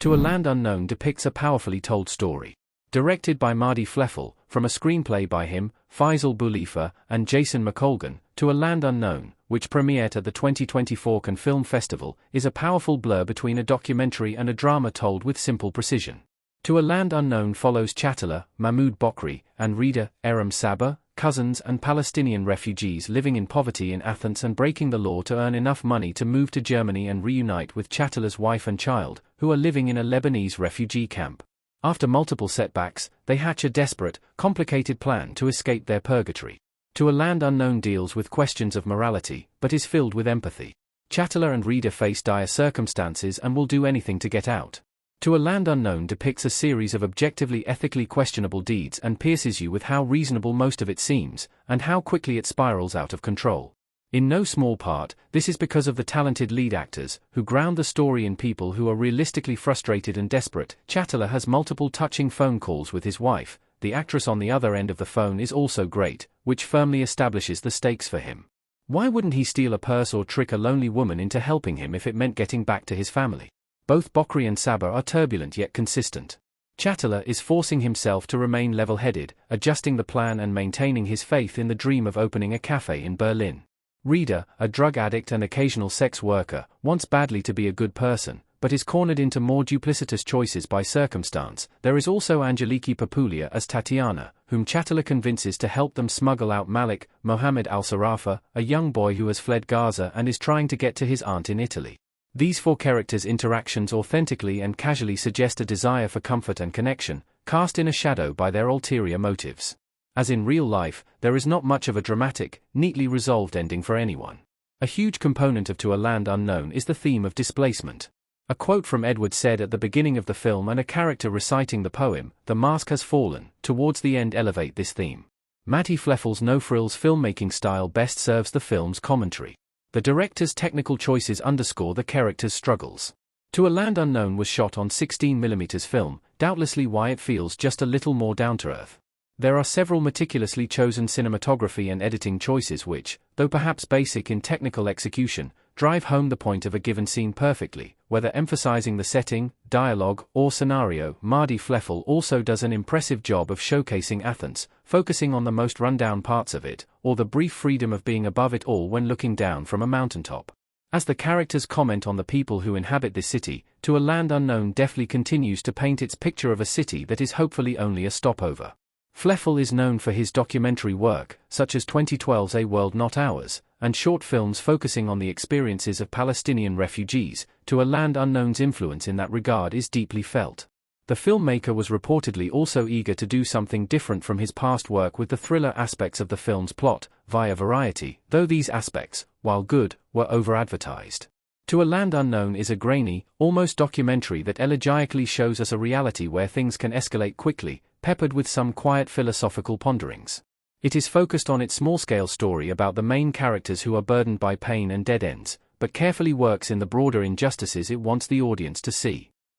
To a Land Unknown depicts a powerfully told story. Directed by Marty Fleffel, from a screenplay by him, Faisal Boulifa, and Jason McColgan, To a Land Unknown, which premiered at the 2024 Cannes Film Festival, is a powerful blur between a documentary and a drama told with simple precision. To a Land Unknown follows Chatala, Mahmoud Bokri, and Rida, Eram Sabah, cousins and Palestinian refugees living in poverty in Athens and breaking the law to earn enough money to move to Germany and reunite with Chatala's wife and child, who are living in a Lebanese refugee camp. After multiple setbacks, they hatch a desperate, complicated plan to escape their purgatory. To a Land Unknown deals with questions of morality, but is filled with empathy. Chatala and Rida face dire circumstances and will do anything to get out. To a Land Unknown depicts a series of objectively ethically questionable deeds and pierces you with how reasonable most of it seems, and how quickly it spirals out of control. In no small part, this is because of the talented lead actors, who ground the story in people who are realistically frustrated and desperate. Chatala has multiple touching phone calls with his wife. The actress on the other end of the phone is also great, which firmly establishes the stakes for him. Why wouldn't he steal a purse or trick a lonely woman into helping him if it meant getting back to his family? Both Bokri and Sabah are turbulent yet consistent. Chatala is forcing himself to remain level-headed, adjusting the plan and maintaining his faith in the dream of opening a cafe in Berlin. Rida, a drug addict and occasional sex worker, wants badly to be a good person, but is cornered into more duplicitous choices by circumstance. There is also Angeliki Papulia as Tatiana, whom Chatala convinces to help them smuggle out Malik, Mohammed al-Sarafa, a young boy who has fled Gaza and is trying to get to his aunt in Italy. These four characters' interactions authentically and casually suggest a desire for comfort and connection, cast in a shadow by their ulterior motives. As in real life, there is not much of a dramatic, neatly resolved ending for anyone. A huge component of To a Land Unknown is the theme of displacement. A quote from Edward said at the beginning of the film and a character reciting the poem, "The mask has fallen," towards the end elevate this theme. Marty Fleffel's no-frills filmmaking style best serves the film's commentary. The director's technical choices underscore the character's struggles. To a Land Unknown was shot on 16mm film, doubtlessly why it feels just a little more down-to-earth. There are several meticulously chosen cinematography and editing choices which, though perhaps basic in technical execution, drive home the point of a given scene perfectly, whether emphasizing the setting, dialogue, or scenario. Marty Fleffel also does an impressive job of showcasing Athens, focusing on the most rundown parts of it, or the brief freedom of being above it all when looking down from a mountaintop. As the characters comment on the people who inhabit this city, To a Land Unknown deftly continues to paint its picture of a city that is hopefully only a stopover. Fleffel is known for his documentary work, such as 2012's A World Not Ours, and short films focusing on the experiences of Palestinian refugees. To a Land Unknown's influence in that regard is deeply felt. The filmmaker was reportedly also eager to do something different from his past work with the thriller aspects of the film's plot, via Variety, though these aspects, while good, were over-advertised. To a Land Unknown is a grainy, almost documentary that elegiacally shows us a reality where things can escalate quickly, peppered with some quiet philosophical ponderings. It is focused on its small-scale story about the main characters who are burdened by pain and dead ends, but carefully works in the broader injustices it wants the audience to see.